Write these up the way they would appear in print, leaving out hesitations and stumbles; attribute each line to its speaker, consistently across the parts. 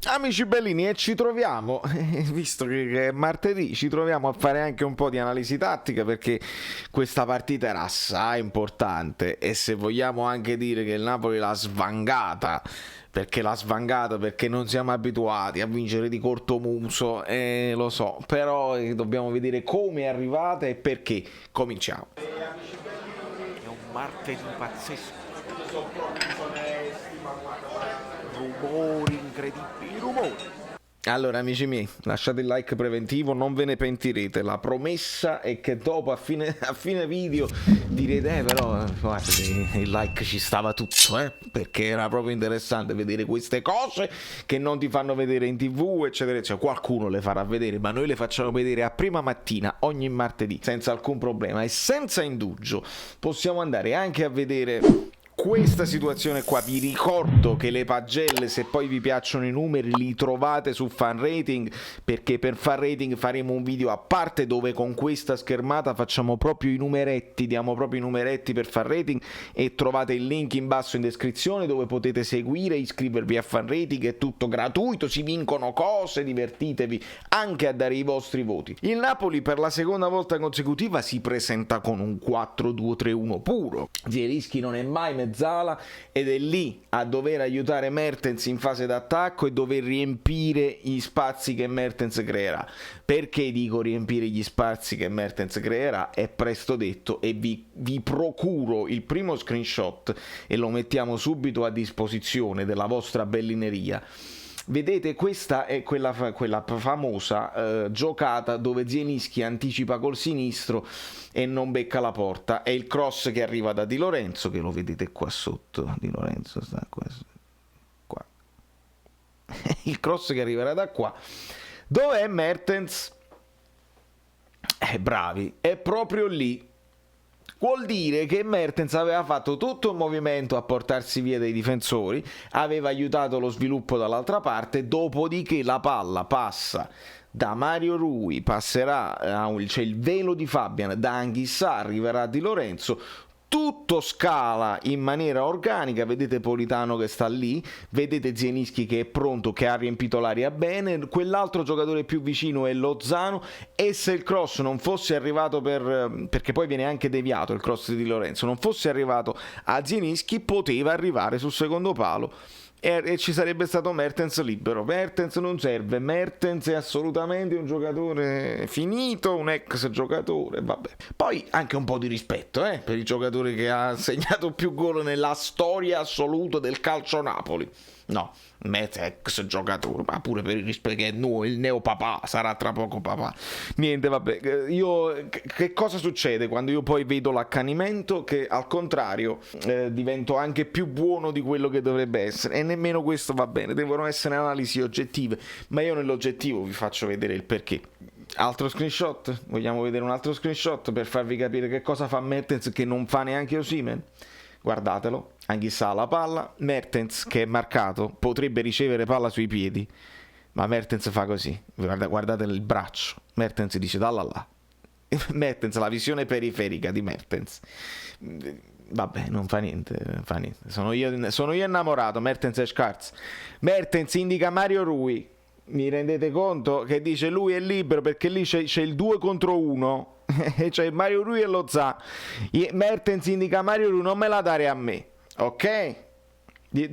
Speaker 1: Amici bellini, e ci troviamo, visto che è martedì, ci troviamo a fare anche un po' di analisi tattica, perché questa partita era assai importante e se vogliamo anche dire che il Napoli l'ha svangata, perché non siamo abituati a vincere di cortomuso, lo so, però dobbiamo vedere come è arrivata e perché. Cominciamo.
Speaker 2: È un martedì pazzesco. Rumori incredibili, rumori.
Speaker 1: Allora amici miei, lasciate il like preventivo, non ve ne pentirete. La promessa è che dopo a fine video direte però guardate, il like ci stava tutto, perché era proprio interessante vedere queste cose che non ti fanno vedere in TV eccetera eccetera. Qualcuno le farà vedere, ma noi le facciamo vedere a prima mattina ogni martedì senza alcun problema e senza indugio. Possiamo andare anche a vedere questa situazione qua. Vi ricordo che le pagelle, se poi vi piacciono i numeri, li trovate su Fan Rating, perché per Fan Rating faremo un video a parte dove con questa schermata facciamo proprio i numeretti, diamo proprio i numeretti per Fan Rating, e trovate il link in basso in descrizione dove potete seguire, iscrivervi a Fan Rating, è tutto gratuito, si vincono cose, divertitevi anche a dare i vostri voti. Il Napoli per la seconda volta consecutiva si presenta con un 4-2-3-1 puro. Zielinski non è mai mezzala ed è lì a dover aiutare Mertens in fase d'attacco e dover riempire gli spazi che Mertens creerà. Perché dico riempire gli spazi che Mertens creerà? È presto detto e vi procuro il primo screenshot e lo mettiamo subito a disposizione della vostra bellineria. Vedete, questa è quella famosa giocata dove Zielinski anticipa col sinistro e non becca la porta. È il cross che arriva da Di Lorenzo, che lo vedete qua sotto. Di Lorenzo sta qua. Il cross che arriverà da qua. Dov'è Mertens? Bravi, è proprio lì. Vuol dire che Mertens aveva fatto tutto un movimento a portarsi via dai difensori, aveva aiutato lo sviluppo dall'altra parte, dopodiché la palla passa da Mario Rui, passerà, c'è il velo di Fabian, da Anghissà arriverà a Di Lorenzo, tutto scala in maniera organica. Vedete Politano che sta lì, vedete Zielinski che è pronto, che ha riempito l'area bene, quell'altro giocatore più vicino è Lozano, e se il cross non fosse arrivato perché poi viene anche deviato il cross di Lorenzo, non fosse arrivato a Zielinski, poteva arrivare sul secondo palo e ci sarebbe stato Mertens libero. Mertens non serve, Mertens è assolutamente un giocatore finito, un ex giocatore, vabbè. Poi anche un po' di rispetto per il giocatore che ha segnato più gol nella storia assoluta del calcio Napoli. No, ex giocatore, ma pure per il rispetto che è il neo papà, sarà tra poco papà. Niente, vabbè, che cosa succede quando io poi vedo l'accanimento? Che al contrario divento anche più buono di quello che dovrebbe essere, e nemmeno questo va bene, devono essere analisi oggettive, ma io nell'oggettivo vi faccio vedere il perché. Altro screenshot? Vogliamo vedere un altro screenshot per farvi capire che cosa fa Mertens che non fa neanche Osimhen? Guardatelo, Anghissà la palla, Mertens che è marcato potrebbe ricevere palla sui piedi, ma Mertens fa così, guardate il braccio, Mertens dice dalla là. Mertens, la visione periferica di Mertens, vabbè, non fa niente, sono io innamorato. Mertens è scarso. Mertens indica Mario Rui, mi rendete conto che dice lui è libero perché lì c'è il 2 contro 1 c'è Mario Rui e Lozano. Mertens indica Mario Rui, non me la dare a me, ok?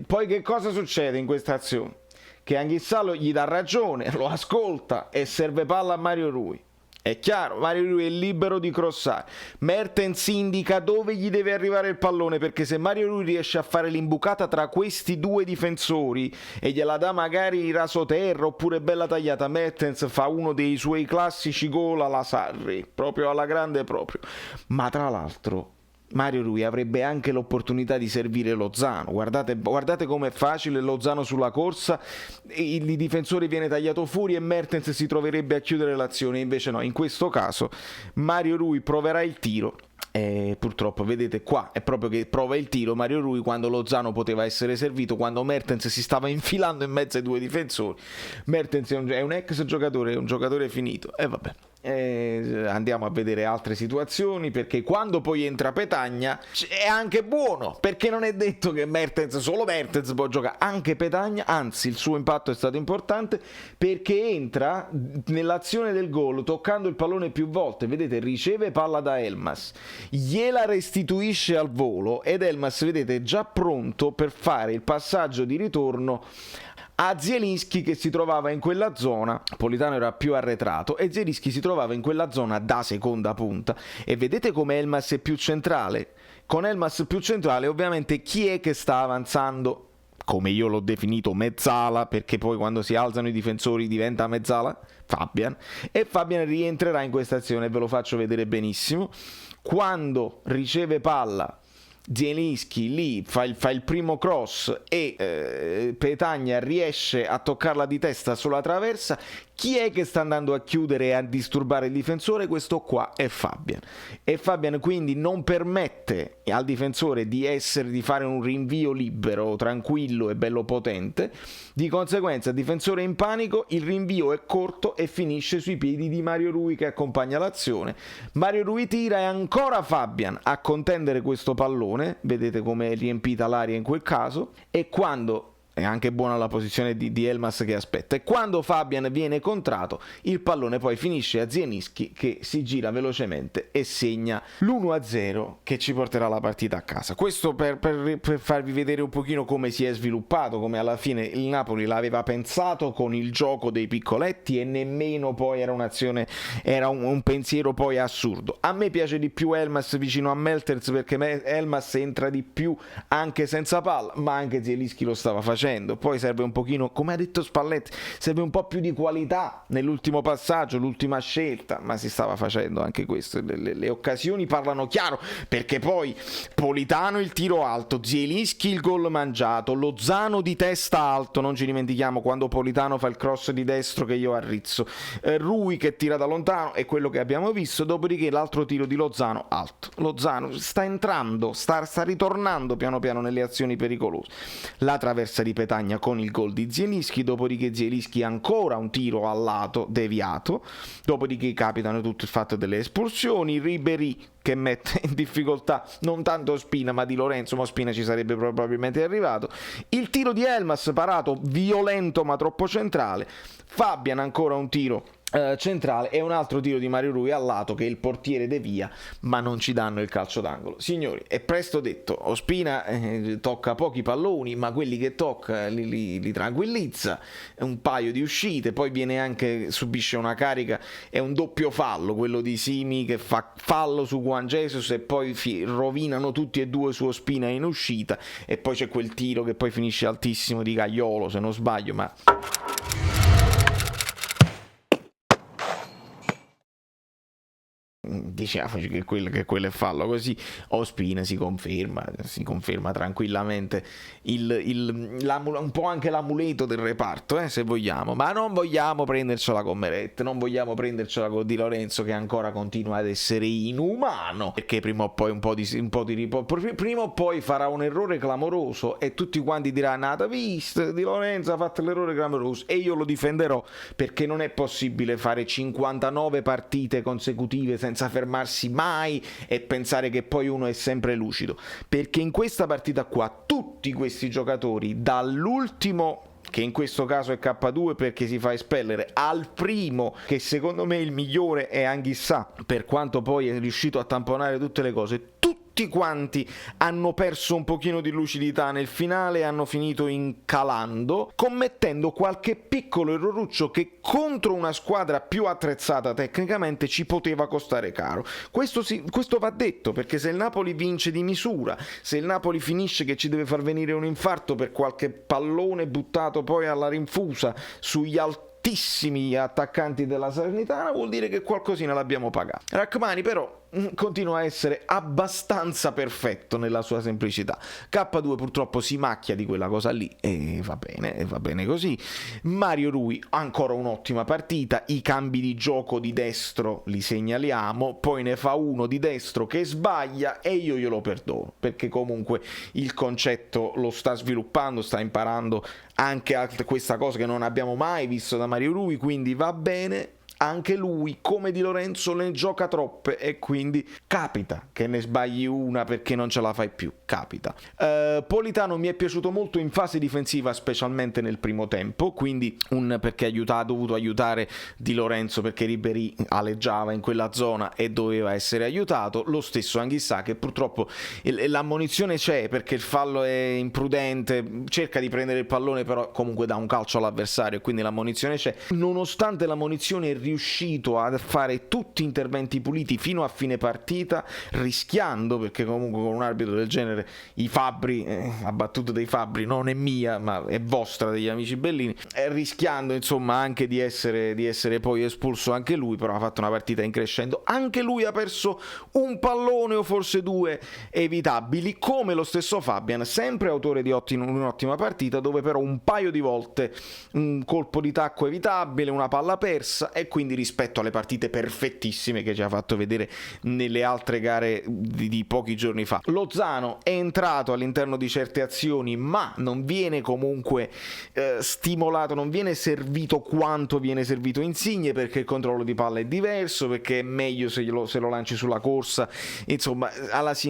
Speaker 1: Poi che cosa succede in questa azione? Che Anghissà gli dà ragione, lo ascolta e serve palla a Mario Rui. È chiaro, Mario Rui è libero di crossare. Mertens indica dove gli deve arrivare il pallone, perché se Mario Rui riesce a fare l'imbucata tra questi due difensori e gliela dà magari rasoterra oppure bella tagliata, Mertens fa uno dei suoi classici gol alla Sarri, proprio alla grande proprio. Ma tra l'altro Mario Rui avrebbe anche l'opportunità di servire Lozano. Guardate com'è facile Lozano sulla corsa, il difensore viene tagliato fuori e Mertens si troverebbe a chiudere l'azione. Invece no, in questo caso Mario Rui proverà il tiro e purtroppo vedete qua è proprio che prova il tiro Mario Rui quando Lozano poteva essere servito, quando Mertens si stava infilando in mezzo ai due difensori. Mertens è un ex giocatore, è un giocatore finito e vabbè. Andiamo a vedere altre situazioni, perché quando poi entra Petagna è anche buono, perché non è detto che solo Mertens può giocare, anche Petagna, anzi il suo impatto è stato importante perché entra nell'azione del gol toccando il pallone più volte. Vedete, riceve palla da Elmas, gliela restituisce al volo ed Elmas, vedete, è già pronto per fare il passaggio di ritorno a Zielinski, che si trovava in quella zona. Politano era più arretrato e Zielinski si trovava in quella zona da seconda punta, e vedete come Elmas è più centrale. Con Elmas più centrale ovviamente chi è che sta avanzando? Come io l'ho definito, mezzala, perché poi quando si alzano i difensori diventa mezzala, Fabian, e Fabian rientrerà in questa azione, ve lo faccio vedere benissimo. Quando riceve palla Zielinski lì fa il primo cross e Petagna riesce a toccarla di testa sulla traversa. Chi è che sta andando a chiudere e a disturbare il difensore? Questo qua è Fabian, e Fabian quindi non permette al difensore di fare un rinvio libero, tranquillo e bello potente. Di conseguenza il difensore è in panico, il rinvio è corto e finisce sui piedi di Mario Rui, che accompagna l'azione. Mario Rui tira e ancora Fabian a contendere questo pallone, vedete come è riempita l'aria in quel caso, e quando è anche buona la posizione di Elmas che aspetta, e quando Fabian viene contrato il pallone poi finisce a Zielinski, che si gira velocemente e segna l'1-0 che ci porterà la partita a casa. Questo per farvi vedere un pochino come si è sviluppato, come alla fine il Napoli l'aveva pensato con il gioco dei piccoletti e nemmeno poi era un'azione, era un pensiero poi assurdo. A me piace di più Elmas vicino a Mertens, perché Elmas entra di più anche senza palla, ma anche Zielinski lo stava facendo. Poi serve un pochino, come ha detto Spalletti, serve un po' più di qualità nell'ultimo passaggio, l'ultima scelta, ma si stava facendo anche questo. Le occasioni parlano chiaro, perché poi Politano il tiro alto, Zielinski il gol mangiato, Lozano di testa alto, non ci dimentichiamo quando Politano fa il cross di destro che io arrizzo, Rui che tira da lontano, è quello che abbiamo visto. Dopodiché l'altro tiro di Lozano alto. Lozano sta entrando, sta ritornando piano piano nelle azioni pericolose. La traversa di Petagna con il gol di Zielinski, dopodiché Zielinski ancora un tiro al lato deviato, dopodiché capitano tutto il fatto delle espulsioni, Ribéry che mette in difficoltà non tanto Ospina ma Di Lorenzo, ma Ospina ci sarebbe probabilmente arrivato, il tiro di Elmas parato violento ma troppo centrale, Fabian ancora un tiro centrale e un altro tiro di Mario Rui al lato che il portiere devia, ma non ci danno il calcio d'angolo. Signori, è presto detto, Ospina tocca pochi palloni, ma quelli che tocca li tranquillizza, un paio di uscite, poi viene anche, subisce una carica, è un doppio fallo, quello di Simi che fa fallo su Juan Jesus e poi rovinano tutti e due su Ospina in uscita, e poi c'è quel tiro che poi finisce altissimo di Gaiolo se non sbaglio, ma diciamoci che quello è fallo. Così Ospina si conferma tranquillamente un po' anche l'amuleto del reparto, se vogliamo, ma non vogliamo prendercela con Meret, non vogliamo prendercela con Di Lorenzo che ancora continua ad essere inumano, perché prima o poi prima o poi farà un errore clamoroso e tutti quanti diranno: "Ah, visto, Di Lorenzo ha fatto l'errore clamoroso", e io lo difenderò, perché non è possibile fare 59 partite consecutive senza fermarsi mai e pensare che poi uno è sempre lucido, perché in questa partita qua tutti questi giocatori, dall'ultimo che in questo caso è K2 perché si fa espellere, al primo che secondo me il migliore è Anghissà, per quanto poi è riuscito a tamponare tutte le cose, tutti quanti hanno perso un pochino di lucidità nel finale e hanno finito incalando, commettendo qualche piccolo erroruccio che contro una squadra più attrezzata tecnicamente ci poteva costare caro. Questo va detto, perché se il Napoli vince di misura, se il Napoli finisce che ci deve far venire un infarto per qualche pallone buttato poi alla rinfusa sugli altissimi attaccanti della Salernitana, vuol dire che qualcosina l'abbiamo pagato. Rachmani però continua a essere abbastanza perfetto nella sua semplicità. K2 purtroppo si macchia di quella cosa lì e va bene così. Mario Rui ancora un'ottima partita, i cambi di gioco di destro li segnaliamo, poi ne fa uno di destro che sbaglia e io glielo perdono, perché comunque il concetto lo sta sviluppando, sta imparando anche questa cosa che non abbiamo mai visto da Mario Rui, quindi va bene. anche lui, come Di Lorenzo, ne gioca troppe e quindi capita che ne sbagli una perché non ce la fai più, capita. Politano mi è piaciuto molto in fase difensiva, specialmente nel primo tempo, quindi perché ha dovuto aiutare Di Lorenzo perché Ribéry aleggiava in quella zona e doveva essere aiutato. Lo stesso Anguissa, che purtroppo l'ammonizione c'è perché il fallo è imprudente, cerca di prendere il pallone però comunque dà un calcio all'avversario, quindi l'ammonizione c'è. Nonostante l'ammonizione è riuscito a fare tutti interventi puliti fino a fine partita, rischiando, perché comunque con un arbitro del genere i Fabbri, la battuta dei Fabbri non è mia ma è vostra, degli amici Bellini, rischiando insomma anche di essere poi espulso anche lui, però ha fatto una partita in crescendo. Anche lui ha perso un pallone o forse due evitabili, come lo stesso Fabian, sempre autore di un'ottima partita, dove però un paio di volte un colpo di tacco evitabile, una palla persa, e quindi rispetto alle partite perfettissime che ci ha fatto vedere nelle altre gare di pochi giorni fa. Lozano è entrato all'interno di certe azioni ma non viene comunque stimolato, non viene servito quanto viene servito Insigne, perché il controllo di palla è diverso, perché è meglio se lo lanci sulla corsa, insomma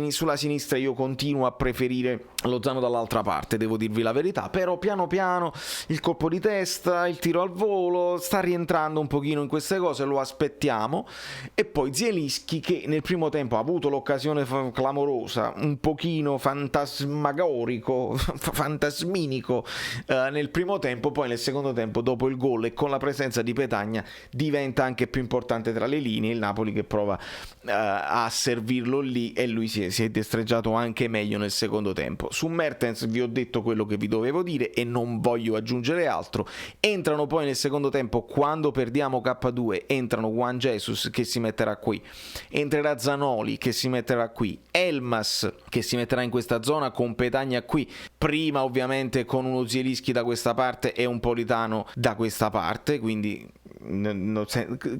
Speaker 1: sulla sinistra io continuo a preferire Lozano dall'altra parte, devo dirvi la verità, però piano piano il colpo di testa, il tiro al volo, sta rientrando un pochino in queste cose, lo aspettiamo. E poi Zielinski, che nel primo tempo ha avuto l'occasione clamorosa, un pochino fantasmagorico, fantasminico nel primo tempo, poi nel secondo tempo dopo il gol e con la presenza di Petagna diventa anche più importante tra le linee, il Napoli che prova a servirlo lì e lui si è destreggiato anche meglio nel secondo tempo. Su Mertens vi ho detto quello che vi dovevo dire e non voglio aggiungere altro. Entrano poi nel secondo tempo, quando perdiamo K2, entrano Juan Jesus che si metterà qui, entrerà Zanoli che si metterà qui, Elmas che si metterà in questa zona con Petagna qui, prima ovviamente con uno Zielinski da questa parte e un Politano da questa parte, quindi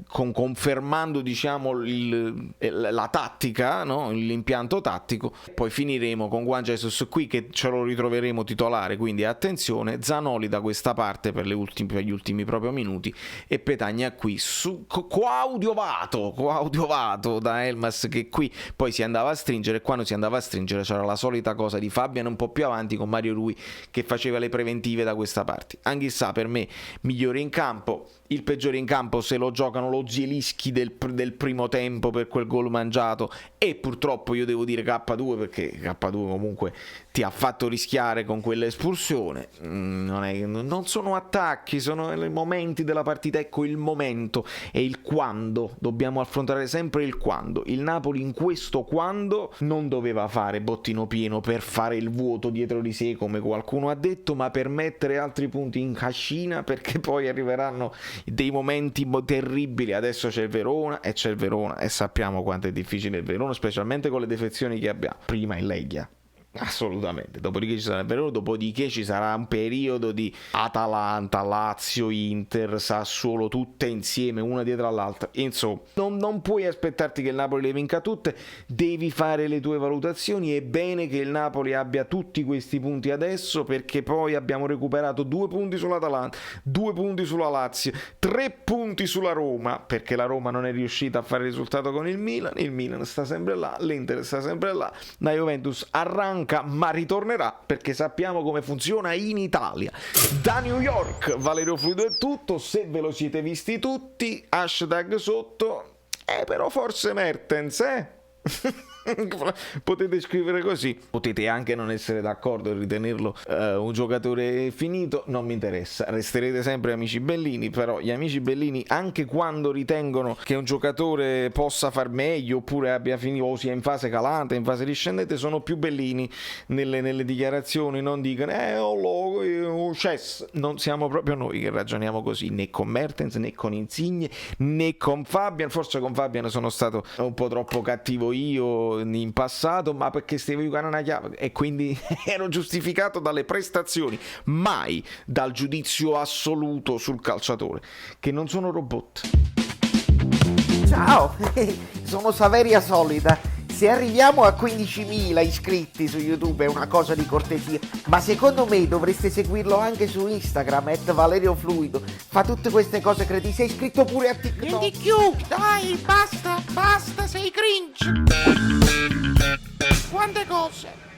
Speaker 1: confermando diciamo la tattica, no? L'impianto tattico. Poi finiremo con Juan Jesus qui che ce lo ritroveremo titolare, quindi attenzione, Zanoli da questa parte per gli ultimi proprio minuti e Petagna qui coadiuvato da Elmas che qui poi si andava a stringere, e quando si andava a stringere c'era la solita cosa di Fabian un po' più avanti con Mario Rui che faceva le preventive da questa parte. Anguissa per me migliore in campo, il peggiore in campo se lo giocano lo Zielinski del primo tempo per quel gol mangiato, e purtroppo io devo dire K2 perché K2 comunque ti ha fatto rischiare con quell'espulsione. Non sono attacchi, sono i momenti della partita, ecco il momento e il quando, dobbiamo affrontare sempre il quando. Il Napoli in questo quando non doveva fare bottino pieno per fare il vuoto dietro di sé come qualcuno ha detto, ma per mettere altri punti in cascina, perché poi arriveranno dei momenti terribili. Adesso c'è il Verona e sappiamo quanto è difficile il Verona, specialmente con le defezioni che abbiamo. Prima il Legia, assolutamente, dopodiché ci sarà il Verona, dopodiché ci sarà un periodo di Atalanta, Lazio, Inter, Sassuolo, tutte insieme una dietro all'altra. Insomma, non puoi aspettarti che il Napoli le vinca tutte, devi fare le tue valutazioni. È bene che il Napoli abbia tutti questi punti adesso, perché poi abbiamo recuperato 2 punti sull'Atalanta, 2 punti sulla Lazio, 3 punti sulla Roma, perché la Roma non è riuscita a fare il risultato con il Milan sta sempre là, l'Inter sta sempre là, la Juventus arranca ma ritornerà, perché sappiamo come funziona in Italia. Da New York, Valerio Fluido è tutto, se ve lo siete visti tutti, hashtag sotto, però forse Mertens, potete scrivere così, potete anche non essere d'accordo e ritenerlo un giocatore finito, non mi interessa, resterete sempre amici Bellini, però gli amici Bellini, anche quando ritengono che un giocatore possa far meglio oppure abbia finito o sia in fase calante, in fase discendente, sono più Bellini nelle dichiarazioni, non dicono non siamo proprio noi che ragioniamo così, né con Mertens né con Insigne né con Fabian. Forse con Fabian sono stato un po' troppo cattivo io in passato, ma perché stavo giocando una chiave e quindi ero giustificato dalle prestazioni, mai dal giudizio assoluto sul calciatore, che non sono robot.
Speaker 3: Ciao, sono Saveria Solida. se arriviamo a 15.000 iscritti su YouTube è una cosa di cortesia, ma secondo me dovreste seguirlo anche su Instagram, @ValerioFluido. Fa tutte queste cose cretine. Sei iscritto pure a TikTok.
Speaker 4: Niente più, dai, basta, sei cringe. Quante cose.